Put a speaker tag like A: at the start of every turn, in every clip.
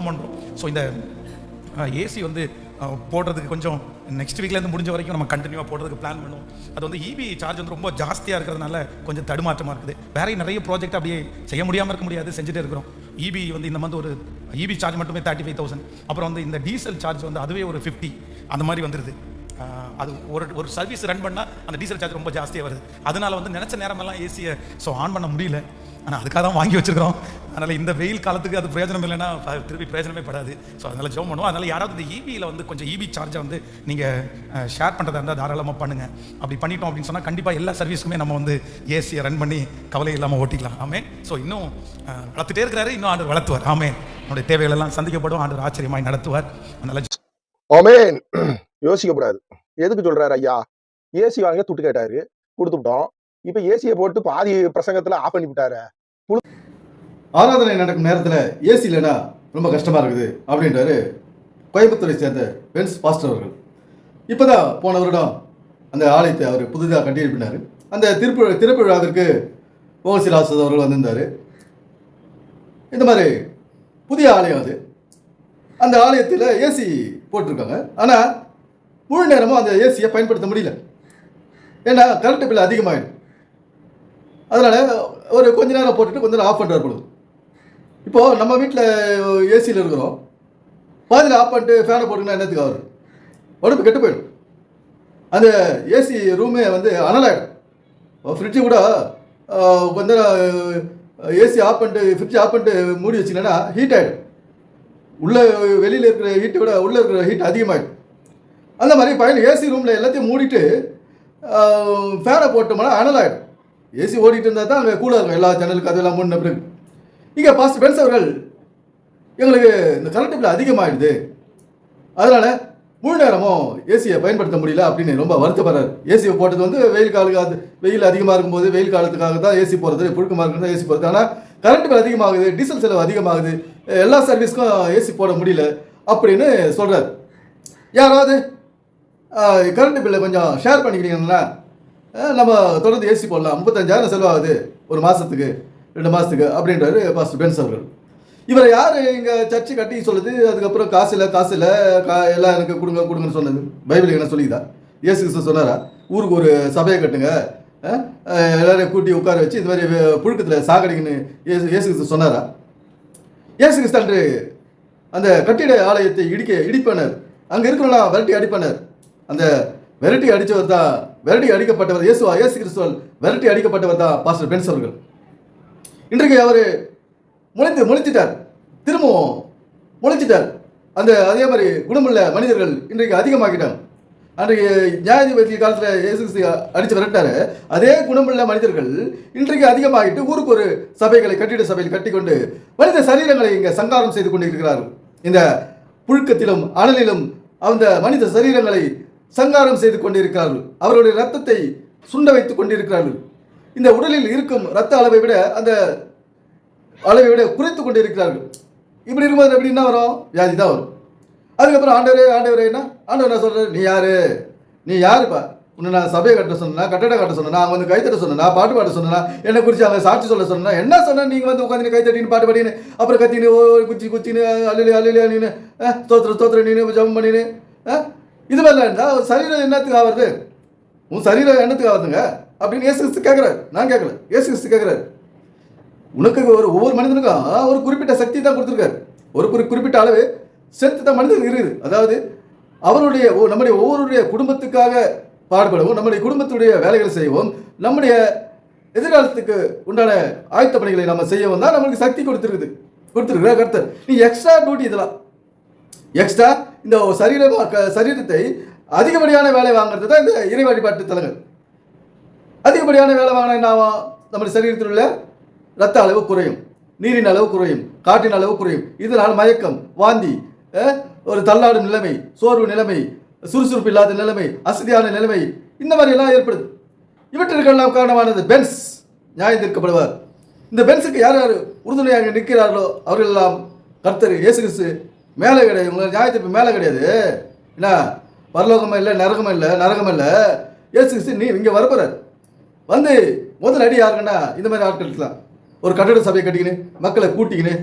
A: பண்ணுறோம். ஸோ இந்த ஏசி வந்து போடுறதுக்கு கொஞ்சம் நெக்ஸ்ட் வீக்லேருந்து முடிஞ்ச வரைக்கும் நம்ம கண்டினியூவாக போடுறதுக்கு பிளான் பண்ணுவோம். அது வந்து இபி சார்ஜ் வந்து ரொம்ப ஜாஸ்தியாக இருக்கிறதுனால கொஞ்சம் தடுமாற்றமாக இருக்குது. வேற நிறைய ப்ராஜெக்ட் அப்படியே செய்ய முடியாமல் இருக்க முடியாது, செஞ்சுட்டே இருக்கிறோம். இபி வந்து இந்த மந்த் ஒரு இபி சார்ஜ் மட்டுமே 35,000. அப்புறம் வந்து இந்த டீசல் சார்ஜ் வந்து அதுவே ஒரு 50 அந்த மாதிரி வந்துடுது. அது ஒரு சர்வீஸ் ரன் பண்ணால் அந்த டீசல் சார்ஜ் ரொம்ப ஜாஸ்தியாக வருது. அதனால வந்து நினச்ச நேரமெல்லாம் ஏசியை ஆன் பண்ண முடியல. ஆனால் அதுக்காக தான் வாங்கி வச்சுருக்கிறோம். அதனால் இந்த வெயில் காலத்துக்கு அது பிரயோஜனம் இல்லைன்னா திருப்பி பிரயோஜனமே படாது. ஸோ அதனால் ஜோம் பண்ணுவோம். அதனால் யாராவது இந்த இபியில் வந்து கொஞ்சம் இபி சார்ஜை வந்து நீங்கள் ஷேர் பண்ணுறதா இருந்தால் தாராளமாக பண்ணுங்கள். அப்படி பண்ணிட்டோம் அப்படின்னு சொன்னால் கண்டிப்பாக எல்லா சர்வீஸுக்குமே நம்ம வந்து ஏசியை ரன் பண்ணி கவலை இல்லாமல் ஓட்டிக்கலாம். ஆமே. ஸோ இன்னும் வளர்த்துட்டே இருக்கிறாரு, இன்னும் ஆண்டவர் வளர்த்துவார். ஆமே. நம்முடைய தேவைகள் எல்லாம் சந்திக்கப்படும், ஆண்டவர் ஆச்சரியமாய் நடத்துவார். அதனால்
B: ஆமென். யோசிக்கப்படாது. எதுக்கு சொல்றாரு ஐயா? ஏசி வாங்க துட்டு கேட்டாரு, கொடுத்துட்டோம். இப்ப ஏசியை போட்டு பாதி பிரசங்கத்துல ஆஃப் பண்ணி விட்டாரு.
C: ஆராதனை நடக்கும் நேரத்தில் ஏசி இல்லைன்னா ரொம்ப கஷ்டமாக இருக்குது அப்படின்றாரு கோயம்புத்தூரை சேர்ந்த பென்ஸ் பாஸ்டர் அவர்கள். இப்போ தான் போன வருடம் அந்த ஆலயத்தை அவர் புதிதாக கட்டியிருப்பினார். அந்த திறப்பு விழாவிற்கு ஓசிலாசஸ் அவர்கள் வந்திருந்தார். இந்த மாதிரி புதிய ஆலயம் அது. அந்த ஆலயத்தில் ஏசி போட்டிருக்காங்க. ஆனால் முழு நேரமும் அந்த ஏசியை பயன்படுத்த முடியல. ஏன்னா கரண்ட் பில் அதிகமாகிடும். அதனால் ஒரு கொஞ்ச நேரம் போட்டுட்டு கொஞ்ச நேரம் ஆஃப் பண்ணுறாரு பொழுது. இப்போது நம்ம வீட்டில் ஏசியில் இருக்கிறோம், பாதியில் ஆஃப் பண்ணிட்டு ஃபேனை போட்டுங்கன்னா என்னத்துக்கு ஆகுது? உடம்பு கெட்டு போயிடும். அந்த ஏசி ரூமே வந்து அனலாகிடும். ஃப்ரிட்ஜு கூட கொஞ்ச நேரம் ஏசி ஆஃப் பண்ணிட்டு ஃப்ரிட்ஜ் ஆஃப் பண்ணிட்டு மூடி வச்சிங்கன்னா ஹீட் ஆகிடும். உள்ளே வெளியில் இருக்கிற ஹீட்டை விட உள்ளே இருக்கிற ஹீட் அதிகமாகிடும். அந்த மாதிரி ஏசி ரூமில் எல்லாத்தையும் மூடிட்டு ஃபேனை போட்டோம்னா அனலாகிடும். ஏசி ஓடிட்டு இருந்தால் தான் அங்கே கூலாக இருக்கும். எல்லா சேனலுக்கு அதெல்லாம் மூடின பிறகு இங்கே பாஸ்டர் பென்ஸ் அவர்கள் எங்களுக்கு இந்த கரண்ட் பில் அதிகமாகிடுது, அதனால் முழு நேரமும் ஏசியை பயன்படுத்த முடியல அப்படின்னு ரொம்ப வருத்தப்படுறாரு. ஏசியை போட்டது வந்து வெயில் காலத்துக்கு, வெயில் அதிகமாக இருக்கும்போது வெயில் காலத்துக்காக தான் ஏசி போகிறது, புழுக்கமாக இருக்கிறது தான் ஏசி போகிறது. ஆனால் கரண்ட் பில் அதிகமாகுது, டீசல் செலவு அதிகமாகுது, எல்லா சர்வீஸ்க்கும் ஏசி போட முடியல அப்படின்னு சொல்கிறார். யாராவது கரண்ட் பில்லை கொஞ்சம் ஷேர் பண்ணிக்கிறீங்கன்னா நம்ம தொடர்ந்து ஏசி போடலாம். 35,000 செலவாகுது ஒரு மாதத்துக்கு 2 மாதத்துக்கு அப்படின்றாரு பாஸ்டர் பென்ஸ் அவர்கள். இவரை யார் இங்கே சர்ச்சு கட்டி சொல்லுது? அதுக்கப்புறம் காசு இல்லை எல்லாம் எனக்கு கொடுங்கன்னு சொன்னது பைபிள் என்ன சொல்லிக்குதா? இயேசு கிறிஸ்து சொன்னாரா ஊருக்கு ஒரு சபையை கட்டுங்க, எல்லாரையும் கூட்டி உட்கார வச்சு இது மாதிரி புழுக்கத்தில் சாகடிங்கன்னு இயேசு கிறிஸ்து சொன்னாரா? இயேசு கிறிஸ்து அன்று அந்த கட்டிட ஆலயத்தை இடிப்பனர், அங்கே இருக்கிறவங்களா விரட்டி அடிப்பனர். அந்த விரட்டி அடித்தவர் தான், விரட்டி அடிக்கப்பட்டவர் இயேசு கிறிஸ்துவால் விரட்டி அடிக்கப்பட்டவர் தான் பாஸ்டர் பென்ஸ் அவர்கள். இன்றைக்கு அவர் முளைச்சிட்டார், திரும்பவும் முளைச்சிட்டார். அதே மாதிரி குணமுள்ள மனிதர்கள் இன்றைக்கு அதிகமாகிட்டாங்க. அன்றைக்கு நியாயாதிபதி காலத்தில் இயேசு கிறிஸ்து அடித்து விரட்டாரு. அதே குணமுள்ள மனிதர்கள் இன்றைக்கு அதிகமாகிட்டு ஊருக்கு ஒரு சபைகளை கட்டிட சபையில் கட்டிக்கொண்டு மனித சரீரங்களை இங்கே சங்காரம் செய்து கொண்டிருக்கிறார்கள். இந்த புழுக்கத்திலும் அனலிலும் அந்த மனித சரீரங்களை சங்காரம் செய்து கொண்டிருக்கிறார்கள். அவருடைய ரத்தத்தை சுண்ட வைத்துக் கொண்டிருக்கிறார்கள். இந்த உடலில் இருக்கும் ரத்த அளவை விட அந்த அளவை விட குறைத்து கொண்டிருக்கிறார்கள். இப்படி இருக்கும்போது எப்படி என்ன வரும்? வியாதி தான் வரும். அதுக்கப்புறம் ஆண்டவரே என்ன சொல்றாரு? நீ யாருப்பா? உன்னை நான் சபையை கட்ட சொன்னா, கட்டடம் கட்ட சொன்னா, அவங்க வந்து கைத்தட்ட சொன்னா, பாட்டு பாட சொன்னா, என்னை குறித்து அவங்க சாட்சி சொல்ல சொன்னா, என்ன சொன்னா? நீங்கள் வந்து உட்காந்து கைத்தட்டின்னு பாட்டு பாடினு அப்புறம் கத்தின்னு குச்சின்னு அலிலியா நீனு ஸ்தோத்திர நீனு ஜபம் பண்ணினு இது மாதிரிலாம் இருந்தால் சரீரம் என்னத்துக்கு ஆகுறது? உன் சரீரம் என்னத்துக்கு ஆகுதுங்க அப்படின்னு இயேசு கிறிஸ்து கேட்குறாரு. நான் கேட்கல, இயேசு கிறிஸ்து கேட்குறாரு. உனக்கு ஒவ்வொரு மனிதனுக்கும் ஒரு குறிப்பிட்ட சக்தி தான் கொடுத்துருக்காரு. ஒரு குறிப்பிட்ட அளவு சக்தி தான் மனிதனுக்கு இருக்குது. அதாவது நம்முடைய ஒவ்வொருடைய குடும்பத்துக்காக பாடுபடவும், நம்முடைய குடும்பத்துடைய வேலைகளை செய்யவும், நம்முடைய எதிர்காலத்துக்கு உண்டான ஆயத்த பணிகளை நம்ம செய்யவும் தான் நம்மளுக்கு சக்தி கொடுத்துருக்குற கர்த்தர். நீ எக்ஸ்ட்ரா டியூட்டி இதெல்லாம் எக்ஸ்ட்ரா இந்த சரீரத்தை அதிகப்படியான வேலை வாங்குறது தான் இந்த இறை வழிபாட்டு தலங்கள். அதிகப்படியான வேலை வாங்கினா என்ன ஆகும்? நம்முடைய சரீரத்தில் உள்ள ரத்த அளவு குறையும், நீரின் அளவு குறையும், காற்றின் அளவு குறையும். இதனால் மயக்கம், வாந்தி, ஒரு தள்ளாடும் நிலைமை, சோர்வு நிலைமை, சுறுசுறுப்பு இல்லாத நிலைமை, அசதியான நிலைமை, இந்த மாதிரி எல்லாம் ஏற்படுது. இவற்றிற்கெல்லாம் காரணமானது பென்ஸ் நியாயம் தீர்க்கப்படுவார். இந்த பென்ஸுக்கு யார் யார் உறுதுணையாக நிற்கிறார்களோ அவர்கள் எல்லாம் கர்த்தர் இயேசு கிறிஸ்து மேலே கிடையாது. உங்களை நியாயத்திற்கு மேலே கிடையாது. என்ன பரலோகமும் இல்லை, நரகமும் இல்லை. இயேசு கிறிஸ்து நீ இங்கே வரப்போறார். வந்து முதல் அடி யாருக்குன்னா இந்த மாதிரி ஆட்களுக்கு தான் ஒரு கட்டட சபையை கட்டிக்கின்னு மக்களை கூட்டிக்கின்னு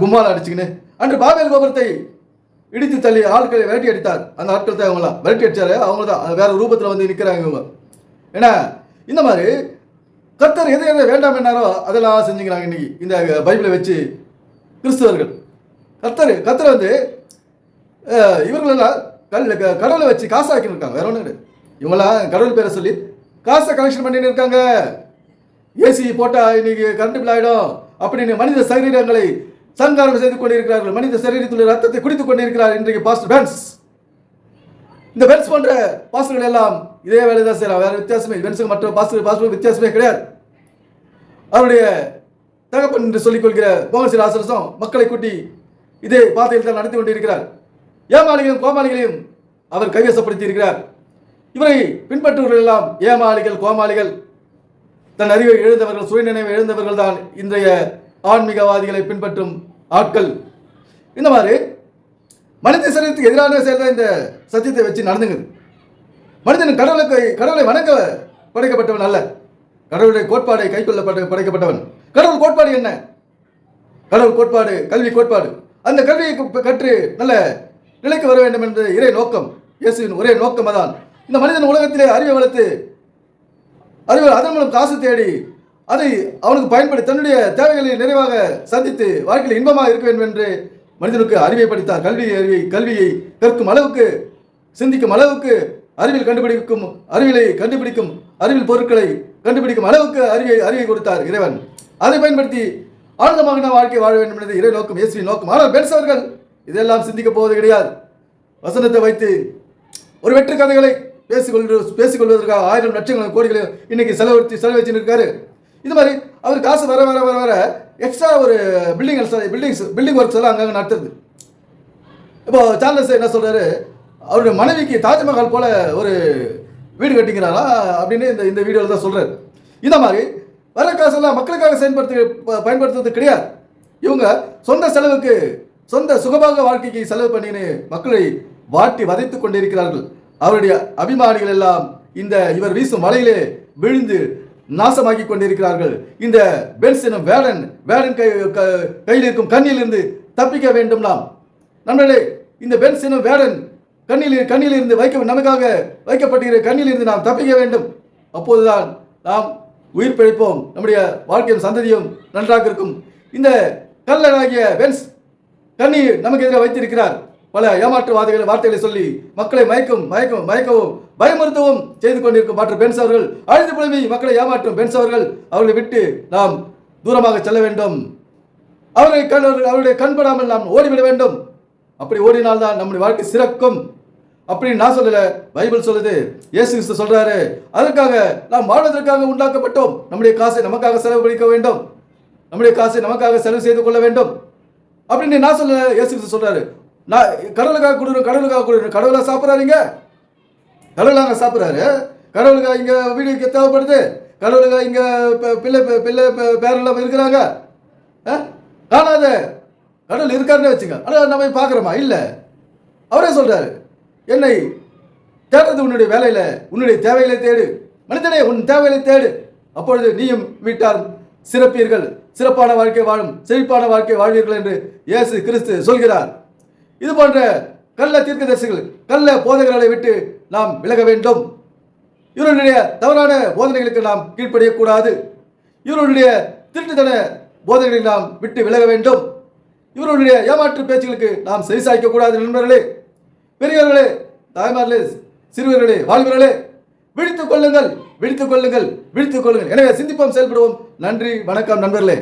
C: கும்மால் அடிச்சுக்கின்னு அன்று பாபேல் கோபுரத்தை இடித்து தள்ளி ஆட்களை விரட்டி அடித்தார். அந்த ஆட்கள் தான் அவங்களாம் விரட்டி அடிச்சாரு. அவங்க தான் வேற ரூபத்தில் வந்து நிற்கிறாங்க இவங்க. ஏன்னா இந்த மாதிரி கர்த்தர் எதை எதை வேண்டாம் என்னாரோ அதெல்லாம் செஞ்சுக்கிறாங்க இன்னைக்கு இந்த பைபிளை வச்சு கிறிஸ்தவர்கள். கர்த்தர் வந்து இவர்களெல்லாம் கடவுளை வச்சு காசாக்கின்னு இருக்காங்க. வேற ஒன்று இவங்களாம் கடவுள் பேரை சொல்லி காசை கலெக்ஷன் பண்ணின்னு இருக்காங்க. ஏசி போட்டால் இன்னைக்கு கரண்ட் பில் ஆகிடும் அப்படின்னு மனித சரீரங்களை சங்காரம் செய்து கொண்டிருக்கிறார்கள். மனித சரீரத்தில் ரத்தத்தை குடித்துக் கொண்டிருக்கிறார் இன்றைக்கு பாஸ்டர் பென்ஸ். இந்த பென்ஸ் போன்ற பாஸ்டர்கள் எல்லாம் இதே வேலை தான் செய்யலாம். வேற வித்தியாசமே பென்ஸுக்கு மற்ற பாஸ்டர் வித்தியாசமே கிடையாது. அவருடைய தகப்பன் என்று சொல்லிக் கொள்கிற போகசில் ஆசிரசம் மக்களை கூட்டி இதே பாதையில் தான் நடத்தி கொண்டிருக்கிறார். ஏமாளிகளையும் கோமாளிகளையும் அவர் கைவசப்படுத்தி இருக்கிறார். இவரை பின்பற்றுவர்கள் எல்லாம் ஏமாளிகள், கோமாளிகள், தன் அறிவை எழுந்தவர்கள், சுயநினைவை எழுந்தவர்கள் தான் இன்றைய ஆன்மீகவாதிகளை பின்பற்றும் ஆட்கள். இந்த மாதிரி மனித சரீரத்துக்கு எதிரான செயல் தான் இந்த சத்தியத்தை வச்சு நடந்துங்குது. மனிதன் கடவுளை வணங்க படைக்கப்பட்டவன் அல்ல, கடவுளுடைய கோட்பாடை கைக்கொள்ள படைக்கப்பட்டவன். கடவுள் கோட்பாடு என்ன? கடவுள் கோட்பாடு கல்வி கோட்பாடு. அந்த கல்வியை கற்று நல்ல நிலைக்கு வர வேண்டும் என்ற இறை நோக்கம், இயேசுவின் ஒரே நோக்கம் அதான். இந்த மனிதன் உலகத்திலே அறிவை வளர்த்து அதன் மூலம் காசு தேடி அதை அவனுக்கு பயன்படுத்தி தன்னுடைய தேவைகளை நிறைவாக சந்தித்து வாழ்க்கையில் இன்பமாக இருக்க வேண்டும் என்று மனிதனுக்கு அறிவை படித்தார். கல்வியை கற்கும் அளவுக்கு, சிந்திக்கும் அளவுக்கு, அறிவில் கண்டுபிடிக்கும் அறிவில் பொருட்களை கண்டுபிடிக்கும் அளவுக்கு அறிவை கொடுத்தார் இறைவன். அதை பயன்படுத்தி ஆனந்தமாக வாழ்க்கை வாழ வேண்டும் என்பது இறை நோக்கம், இயேசுவின் நோக்கம். ஆனால் பென்ஸ் அவர்கள் இதெல்லாம் சிந்திக்க போவது கிடையாது. வசனத்தை வைத்து ஒரு வெற்று கதைகளை பேசிக்கொள்வதற்காக 1000 லட்சங்கள் கோடிகளை இன்னைக்கு செலவழிச்சு இருக்காரு. இது மாதிரி அவர் காசு வர வர வர வர எக்ஸ்ட்ரா ஒரு பில்டிங் ஒர்க்ஸ் எல்லாம் அங்கங்கே நடத்துறது. இப்போ சார்லஸ் என்ன சொல்றாரு, அவருடைய மனைவிக்கு தாஜ்மஹால் போல ஒரு வீடு கட்டிக்கிறாரா அப்படின்னு இந்த வீடியோவில் தான் சொல்றாரு. இந்த மாதிரி வர காசெல்லாம் மக்களுக்காக பயன்படுத்துறது கிடையாது. இவங்க சொந்த செலவுக்கு, சொந்த சுகமாக வாழ்க்கைக்கு செலவு பண்ணின்னு மக்களை வாட்டி வதைத்துக் கொண்டிருக்கிறார்கள். அவருடைய அபிமானிகள் எல்லாம் இவர் வீசும் வலையிலே விழுந்து நாசமாக்கி கொண்டிருக்கிறார்கள். இந்த பென்ஸ் எனும் வேடன் கையில் இருக்கும் கண்ணிலிருந்து தப்பிக்க வேண்டும். நாம் நண்பர்களே, இந்த பென்ஸ் எனும் வேடன் கண்ணிலிருந்து நமக்காக வைக்கப்பட்டிருக்கிற கண்ணிலிருந்து நாம் தப்பிக்க வேண்டும். அப்போதுதான் நாம் உயிர் பிழைப்போம், நம்முடைய வாழ்க்கையும் சந்ததியும் நன்றாக இருக்கும். இந்த கள்ளனாகிய பென்ஸ் கண்ணி நமக்கு எதிராக வைத்திருக்கிறார். பல ஏமாற்றுவாதிகளை வார்த்தைகளை சொல்லி மக்களை மயக்கவும் பயமுறுத்தவும் செய்து கொண்டிருக்கும் மற்ற பென்ஸ் அவர்கள், அழுது புலம்பி மக்களை ஏமாற்றும் பென்ஸ் அவர்களை விட்டு நாம் தூரமாக செல்ல வேண்டும். அவருடைய கண்படாமல் நாம் ஓடிவிட வேண்டும். அப்படி ஓடினால்தான் நம்முடைய வாழ்க்கை சிறக்கும். அப்படின்னு நான் சொல்லல, பைபிள் சொல்லுது, இயேசு கிறிஸ்து சொல்றாரு. அதற்காக நாம் வாழ்வதற்காக உண்டாக்கப்பட்டோம். நம்முடைய காசை நமக்காக செலவழிக்க வேண்டும், நம்முடைய காசை நமக்காக செலவு செய்து கொள்ள வேண்டும் அப்படின்னு நான் சொல்ல. இயேசு கிறிஸ்து சொல்றாரு, நான் கடவுளுக்காக கொடுக்கணும். கடவுளா சாப்பிட்றாருங்க, கடவுளாங்க சாப்பிட்றாரு. கடவுளுக்காக இங்க வீடு தேவைப்படுது, கடவுளுக்காக இங்க பிள்ளை பேரெல்லாம் இருக்கிறாங்க. காணாத கடவுள் இருக்காருன்னு வச்சுங்க. ஆனால் நம்ம பார்க்குறோமா? இல்லை. அவரே சொல்றாரு, என்னை தேடுறது உன்னுடைய வேலையில, உன்னுடைய தேவைகளை தேடு. மனிதனே, உன் தேவைகளை தேடு, அப்பொழுது நீயும் வீட்டார் சிறப்பீர்கள், சிறப்பான வாழ்க்கை வாழும், செழிப்பான வாழ்க்கை வாழ்வீர்கள் என்று இயேசு கிறிஸ்து சொல்கிறார். இது போன்ற கள்ள தீர்க்கதரிசிகள், கள்ள போதகர்களை விட்டு நாம் விலக வேண்டும். இவருடைய தவறான போதனைகளுக்கு நாம் கீழ்ப்படியக்கூடாது. இவருடைய திருட்டுத்தன போதனைகளை நாம் விட்டு விலக வேண்டும். இவருடைய ஏமாற்று பேச்சுகளுக்கு நாம் செவிசாய்க்க கூடாது. நண்பர்களே, பெரியவர்களே, தாய்மார்களே, சிறுவர்களே, வாழ்வர்களே, விழித்துக் கொள்ளுங்கள். எனவே சிந்திப்போம், செயல்படுவோம். நன்றி, வணக்கம் நண்பர்களே.